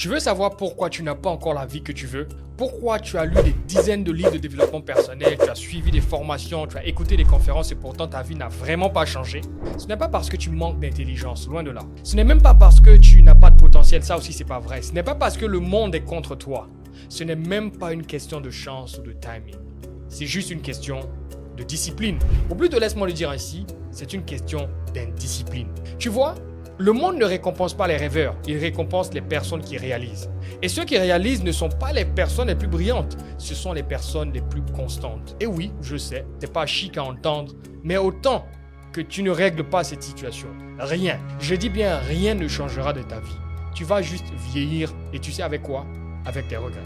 Tu veux savoir pourquoi tu n'as pas encore la vie que tu veux? Pourquoi tu as lu des dizaines de livres de développement personnel, tu as suivi des formations, tu as écouté des conférences et pourtant ta vie n'a vraiment pas changé? Ce n'est pas parce que tu manques d'intelligence, loin de là. Ce n'est même pas parce que tu n'as pas de potentiel, ça aussi c'est pas vrai. Ce n'est pas parce que le monde est contre toi. Ce n'est même pas une question de chance ou de timing. C'est juste une question de discipline. Ou plutôt, laisse-moi le dire ainsi, c'est une question d'indiscipline. Tu vois, le monde ne récompense pas les rêveurs, il récompense les personnes qui réalisent. Et ceux qui réalisent ne sont pas les personnes les plus brillantes, ce sont les personnes les plus constantes. Et oui, je sais, c'est pas chic à entendre, mais autant que tu ne règles pas cette situation, rien, je dis bien rien ne changera de ta vie. Tu vas juste vieillir et tu sais avec quoi? Avec tes regrets.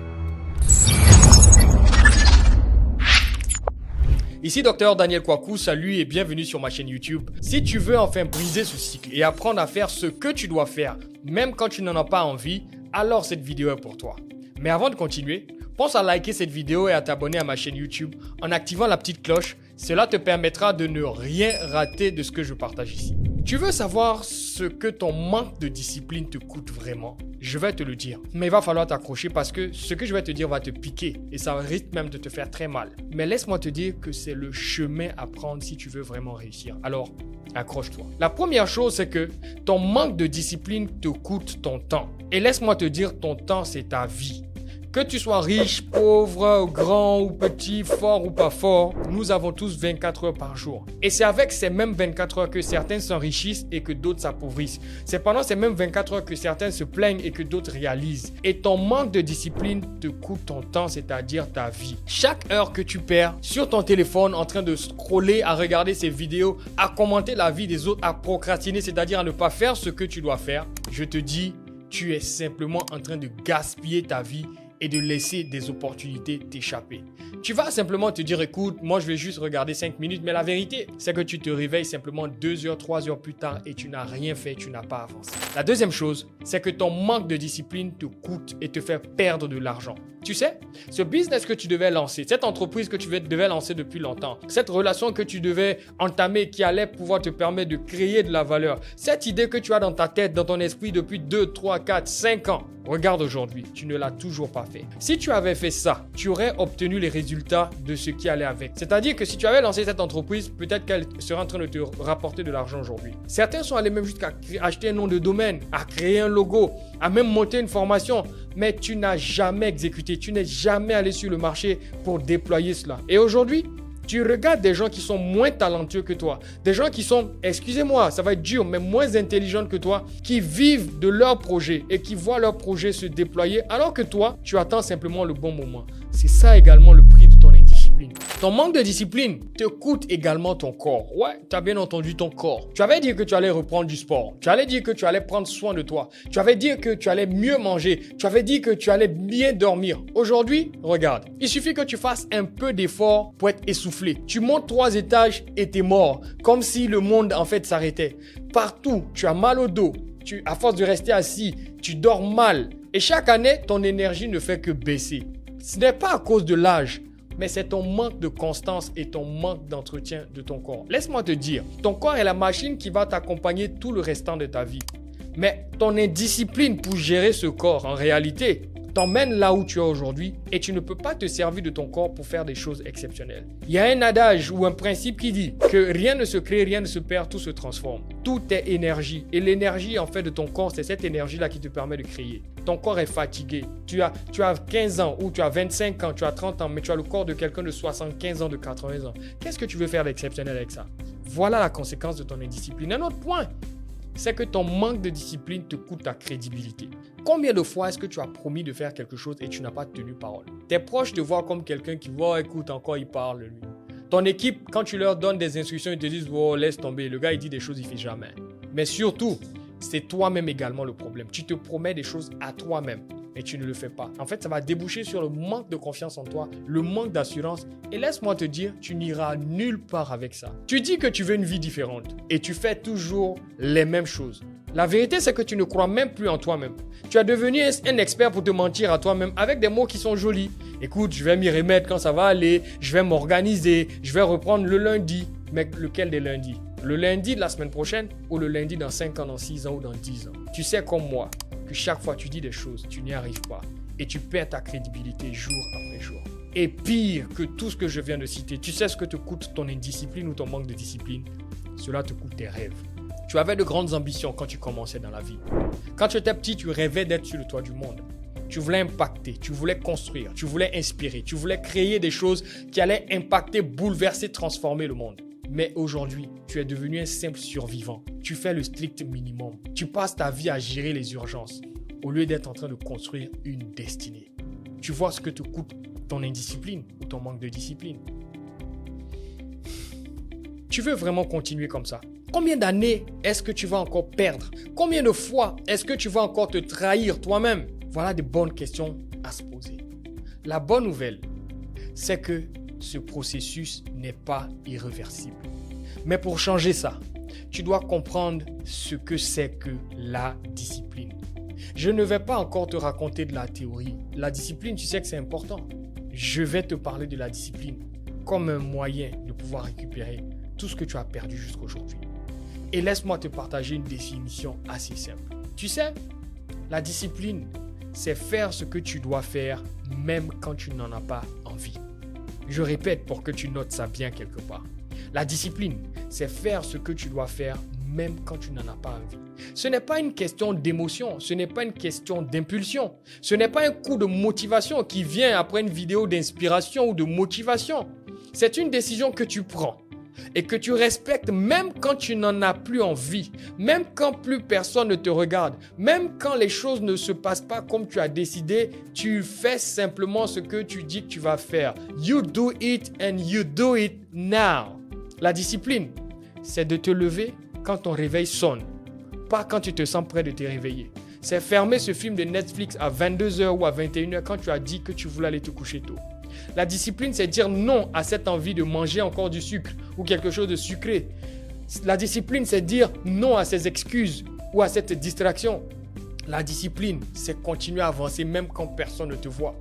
Ici Dr Daniel Kwaku, salut et bienvenue sur ma chaîne YouTube. Si tu veux enfin briser ce cycle et apprendre à faire ce que tu dois faire, même quand tu n'en as pas envie, alors cette vidéo est pour toi. Mais avant de continuer, pense à liker cette vidéo et à t'abonner à ma chaîne YouTube en activant la petite cloche. Cela te permettra de ne rien rater de ce que je partage ici. Tu veux savoir ce que ton manque de discipline te coûte vraiment? Je vais te le dire, mais il va falloir t'accrocher parce que ce que je vais te dire va te piquer et ça risque même de te faire très mal. Mais laisse-moi te dire que c'est le chemin à prendre si tu veux vraiment réussir. Alors, accroche-toi. La première chose, c'est que ton manque de discipline te coûte ton temps. Et laisse-moi te dire, ton temps, c'est ta vie. Que tu sois riche, pauvre, grand ou petit, fort ou pas fort, nous avons tous 24 heures par jour. Et c'est avec ces mêmes 24 heures que certains s'enrichissent et que d'autres s'appauvrissent. C'est pendant ces mêmes 24 heures que certains se plaignent et que d'autres réalisent. Et ton manque de discipline te coûte ton temps, c'est-à-dire ta vie. Chaque heure que tu perds sur ton téléphone en train de scroller, à regarder ces vidéos, à commenter la vie des autres, à procrastiner, c'est-à-dire à ne pas faire ce que tu dois faire, je te dis, tu es simplement en train de gaspiller ta vie et de laisser des opportunités t'échapper. Tu vas simplement te dire, écoute, moi je vais juste regarder 5 minutes, mais la vérité, c'est que tu te réveilles simplement 2 heures, 3 heures plus tard et tu n'as rien fait, tu n'as pas avancé. La deuxième chose, c'est que ton manque de discipline te coûte et te fait perdre de l'argent. Tu sais, ce business que tu devais lancer, cette entreprise que tu devais lancer depuis longtemps, cette relation que tu devais entamer qui allait pouvoir te permettre de créer de la valeur, cette idée que tu as dans ta tête, dans ton esprit depuis 2, 3, 4, 5 ans, regarde aujourd'hui, tu ne l'as toujours pas fait. Si tu avais fait ça, tu aurais obtenu les résultats de ce qui allait avec. C'est-à-dire que si tu avais lancé cette entreprise, peut-être qu'elle serait en train de te rapporter de l'argent aujourd'hui. Certains sont allés même jusqu'à acheter un nom de domaine, à créer un logo, à même monter une formation, mais tu n'as jamais exécuté, tu n'es jamais allé sur le marché pour déployer cela. Et aujourd'hui, tu regardes des gens qui sont moins talentueux que toi, des gens qui sont, excusez-moi, ça va être dur, mais moins intelligents que toi, qui vivent de leur projet et qui voient leur projet se déployer, alors que toi, tu attends simplement le bon moment. C'est ça également le prix de ton indiscipline. Ton manque de discipline te coûte également ton corps. Ouais, tu as bien entendu ton corps. Tu avais dit que tu allais reprendre du sport. Tu allais dire que tu allais prendre soin de toi. Tu avais dit que tu allais mieux manger. Tu avais dit que tu allais bien dormir. Aujourd'hui, regarde, il suffit que tu fasses un peu d'effort pour être essoufflé. Tu montes 3 étages et t'es mort. Comme si le monde en fait s'arrêtait. Partout, tu as mal au dos. À force de rester assis, tu dors mal. Et chaque année, ton énergie ne fait que baisser. Ce n'est pas à cause de l'âge, mais c'est ton manque de constance et ton manque d'entretien de ton corps. Laisse-moi te dire, ton corps est la machine qui va t'accompagner tout le restant de ta vie. Mais ton indiscipline pour gérer ce corps, en réalité, t'emmène là où tu es aujourd'hui et tu ne peux pas te servir de ton corps pour faire des choses exceptionnelles. Il y a un adage ou un principe qui dit que rien ne se crée, rien ne se perd, tout se transforme. Tout est énergie et l'énergie en fait de ton corps, c'est cette énergie-là qui te permet de créer. Ton corps est fatigué. Tu as 15 ans ou tu as 25 ans, tu as 30 ans, mais tu as le corps de quelqu'un de 75 ans, de 80 ans. Qu'est-ce que tu veux faire d'exceptionnel avec ça? Voilà la conséquence de ton indiscipline. Un autre point, c'est que ton manque de discipline te coûte ta crédibilité. Combien de fois est-ce que tu as promis de faire quelque chose et tu n'as pas tenu parole? Tes proches te voient comme quelqu'un qui voit, écoute, encore il parle lui. Ton équipe, quand tu leur donnes des instructions, ils te disent, oh, laisse tomber, le gars il dit des choses, il fait jamais. Mais surtout, c'est toi-même également le problème. Tu te promets des choses à toi-même et tu ne le fais pas. En fait, ça va déboucher sur le manque de confiance en toi, le manque d'assurance. Et laisse-moi te dire, tu n'iras nulle part avec ça. Tu dis que tu veux une vie différente et tu fais toujours les mêmes choses. La vérité, c'est que tu ne crois même plus en toi-même. Tu es devenu un expert pour te mentir à toi-même avec des mots qui sont jolis. Écoute, je vais m'y remettre quand ça va aller, je vais m'organiser, je vais reprendre le lundi. Mais lequel des lundis? Le lundi de la semaine prochaine ou le lundi dans 5 ans, dans 6 ans ou dans 10 ans? Tu sais comme moi que chaque fois que tu dis des choses, tu n'y arrives pas et tu perds ta crédibilité jour après jour. Et pire que tout ce que je viens de citer, tu sais ce que te coûte ton indiscipline ou ton manque de discipline? Cela te coûte tes rêves. Tu avais de grandes ambitions quand tu commençais dans la vie. Quand tu étais petit, tu rêvais d'être sur le toit du monde. Tu voulais impacter, tu voulais construire, tu voulais inspirer, tu voulais créer des choses qui allaient impacter, bouleverser, transformer le monde. Mais aujourd'hui, tu es devenu un simple survivant. Tu fais le strict minimum. Tu passes ta vie à gérer les urgences au lieu d'être en train de construire une destinée. Tu vois ce que te coûte ton indiscipline ou ton manque de discipline. Tu veux vraiment continuer comme ça? Combien d'années est-ce que tu vas encore perdre? Combien de fois est-ce que tu vas encore te trahir toi-même? Voilà de bonnes questions à se poser. La bonne nouvelle, c'est que ce processus n'est pas irréversible. Mais pour changer ça, tu dois comprendre ce que c'est que la discipline. Je ne vais pas encore te raconter de la théorie. La discipline, tu sais que c'est important. Je vais te parler de la discipline comme un moyen de pouvoir récupérer tout ce que tu as perdu jusqu'aujourd'hui. Et laisse-moi te partager une définition assez simple. Tu sais, la discipline, c'est faire ce que tu dois faire même quand tu n'en as pas envie. Je répète pour que tu notes ça bien quelque part. La discipline, c'est faire ce que tu dois faire même quand tu n'en as pas envie. Ce n'est pas une question d'émotion, ce n'est pas une question d'impulsion, ce n'est pas un coup de motivation qui vient après une vidéo d'inspiration ou de motivation. C'est une décision que tu prends et que tu respectes même quand tu n'en as plus envie, même quand plus personne ne te regarde, même quand les choses ne se passent pas comme tu as décidé, tu fais simplement ce que tu dis que tu vas faire. You do it and you do it now. La discipline, c'est de te lever quand ton réveil sonne, pas quand tu te sens prêt de te réveiller. C'est fermer ce film de Netflix à 22h ou à 21h quand tu as dit que tu voulais aller te coucher tôt. La discipline, c'est dire non à cette envie de manger encore du sucre ou quelque chose de sucré. La discipline, c'est dire non à ces excuses ou à cette distraction. La discipline, c'est continuer à avancer même quand personne ne te voit.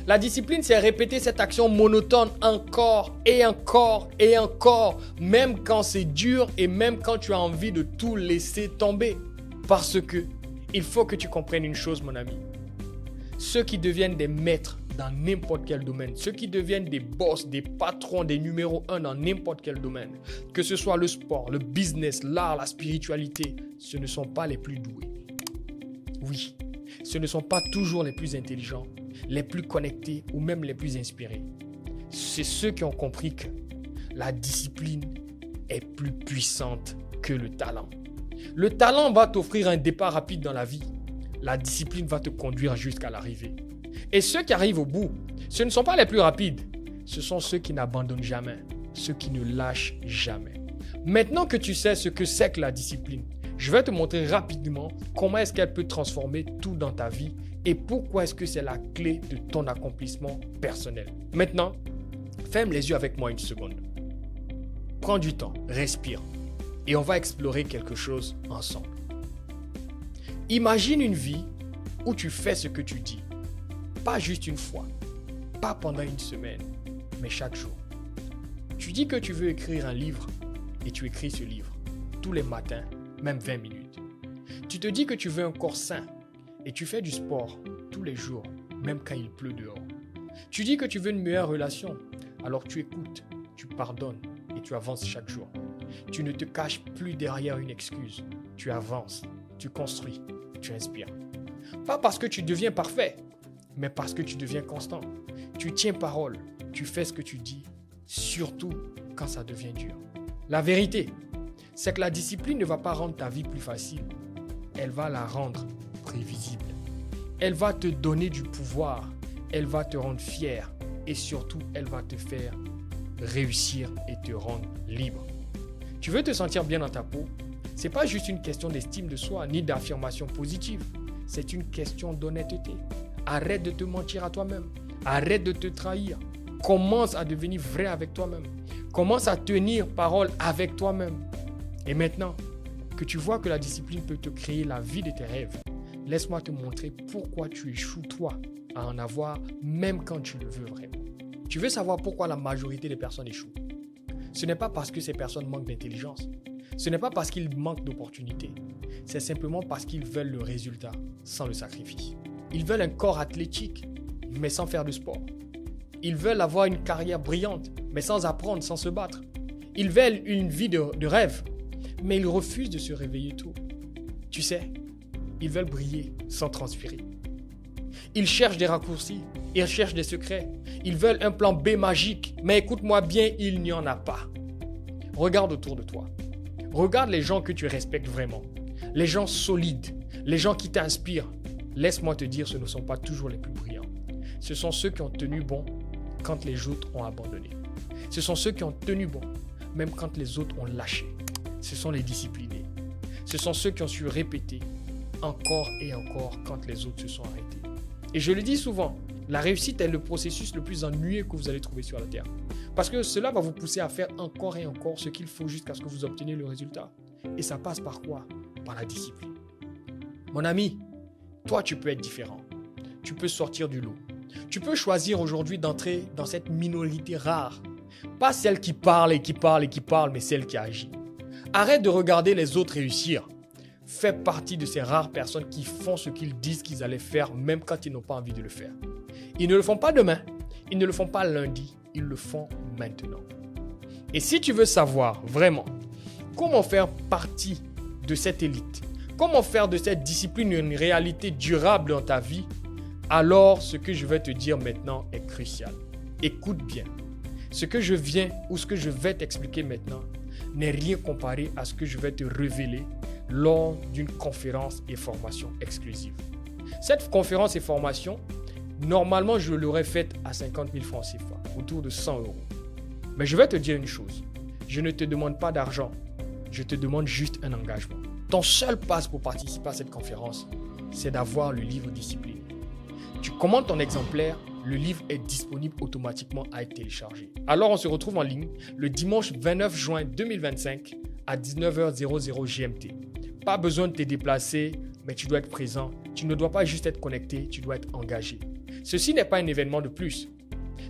La discipline, c'est répéter cette action monotone encore et encore et encore, même quand c'est dur et même quand tu as envie de tout laisser tomber. Parce que il faut que tu comprennes une chose, mon ami. Ceux qui deviennent des maîtres dans n'importe quel domaine, ceux qui deviennent des boss, des patrons, des numéros 1 dans n'importe quel domaine, que ce soit le sport, le business, l'art, la spiritualité, ce ne sont pas les plus doués. Oui, ce ne sont pas toujours les plus intelligents, les plus connectés ou même les plus inspirés. C'est ceux qui ont compris que la discipline est plus puissante que le talent. Le talent va t'offrir un départ rapide dans la vie. La discipline va te conduire jusqu'à l'arrivée. Et ceux qui arrivent au bout, ce ne sont pas les plus rapides. Ce sont ceux qui n'abandonnent jamais, ceux qui ne lâchent jamais. Maintenant que tu sais ce que c'est que la discipline, je vais te montrer rapidement comment est-ce qu'elle peut transformer tout dans ta vie et pourquoi est-ce que c'est la clé de ton accomplissement personnel. Maintenant, ferme les yeux avec moi une seconde. Prends du temps, respire et on va explorer quelque chose ensemble. Imagine une vie où tu fais ce que tu dis. Pas juste une fois, pas pendant une semaine, mais chaque jour. Tu dis que tu veux écrire un livre et tu écris ce livre tous les matins, même 20 minutes. Tu te dis que tu veux un corps sain et tu fais du sport tous les jours, même quand il pleut dehors. Tu dis que tu veux une meilleure relation, alors tu écoutes, tu pardonnes et tu avances chaque jour. Tu ne te caches plus derrière une excuse, tu avances, tu construis, tu inspires. Pas parce que tu deviens parfait, mais parce que tu deviens constant. Tu tiens parole, tu fais ce que tu dis, surtout quand ça devient dur. La vérité, c'est que la discipline ne va pas rendre ta vie plus facile. Elle va la rendre prévisible. Elle va te donner du pouvoir, elle va te rendre fier et surtout, elle va te faire réussir et te rendre libre. Tu veux te sentir bien dans ta peau? Ce n'est pas juste une question d'estime de soi ni d'affirmation positive. C'est une question d'honnêteté. Arrête de te mentir à toi-même. Arrête de te trahir. Commence à devenir vrai avec toi-même. Commence à tenir parole avec toi-même. Et maintenant que tu vois que la discipline peut te créer la vie de tes rêves, laisse-moi te montrer pourquoi tu échoues toi à en avoir même quand tu le veux vraiment. Tu veux savoir pourquoi la majorité des personnes échouent? Ce n'est pas parce que ces personnes manquent d'intelligence. Ce n'est pas parce qu'ils manquent d'opportunités. C'est simplement parce qu'ils veulent le résultat sans le sacrifice. Ils veulent un corps athlétique, mais sans faire de sport. Ils veulent avoir une carrière brillante, mais sans apprendre, sans se battre. Ils veulent une vie de rêve, mais ils refusent de se réveiller tôt. Tu sais, ils veulent briller sans transpirer. Ils cherchent des raccourcis, ils cherchent des secrets. Ils veulent un plan B magique, mais écoute-moi bien, il n'y en a pas. Regarde autour de toi. Regarde les gens que tu respectes vraiment. Les gens solides, les gens qui t'inspirent. Laisse-moi te dire, ce ne sont pas toujours les plus brillants. Ce sont ceux qui ont tenu bon quand les autres ont abandonné. Ce sont ceux qui ont tenu bon, même quand les autres ont lâché. Ce sont les disciplinés. Ce sont ceux qui ont su répéter encore et encore quand les autres se sont arrêtés. Et je le dis souvent, la réussite est le processus le plus ennuyeux que vous allez trouver sur la Terre. Parce que cela va vous pousser à faire encore et encore ce qu'il faut jusqu'à ce que vous obteniez le résultat. Et ça passe par quoi? Par la discipline. Mon ami, toi tu peux être différent. Tu peux sortir du lot. Tu peux choisir aujourd'hui d'entrer dans cette minorité rare. Pas celle qui parle et qui parle et qui parle, mais celle qui agit. Arrête de regarder les autres réussir. Fais partie de ces rares personnes qui font ce qu'ils disent qu'ils allaient faire, même quand ils n'ont pas envie de le faire. Ils ne le font pas demain, ils ne le font pas lundi, ils le font maintenant. Et si tu veux savoir vraiment comment faire partie de cette élite, comment faire de cette discipline une réalité durable dans ta vie, alors ce que je vais te dire maintenant est crucial. Écoute bien. Ce que je viens ou ce que je vais t'expliquer maintenant n'est rien comparé à ce que je vais te révéler lors d'une conférence et formation exclusive. Cette conférence et formation, normalement, je l'aurais faite à 50 000 francs CFA, autour de 100 euros. Mais je vais te dire une chose, je ne te demande pas d'argent, je te demande juste un engagement. Ton seul passe pour participer à cette conférence, c'est d'avoir le livre Discipline. Tu commandes ton exemplaire, le livre est disponible automatiquement à être téléchargé. Alors on se retrouve en ligne le dimanche 29 juin 2025 à 19h00 GMT. Pas besoin de te déplacer, mais tu dois être présent. Tu ne dois pas juste être connecté, tu dois être engagé. Ceci n'est pas un événement de plus.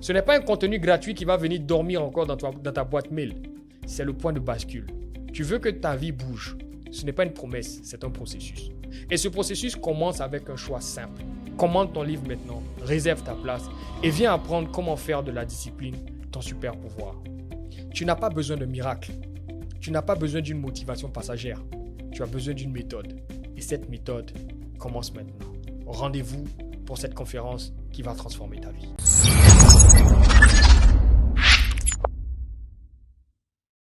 Ce n'est pas un contenu gratuit qui va venir dormir encore dans ta boîte mail. C'est le point de bascule. Tu veux que ta vie bouge. Ce n'est pas une promesse, c'est un processus. Et ce processus commence avec un choix simple. Commande ton livre maintenant, réserve ta place et viens apprendre comment faire de la discipline ton super pouvoir. Tu n'as pas besoin de miracle. Tu n'as pas besoin d'une motivation passagère. Tu as besoin d'une méthode. Et cette méthode commence maintenant. Rendez-vous pour cette conférence qui va transformer ta vie.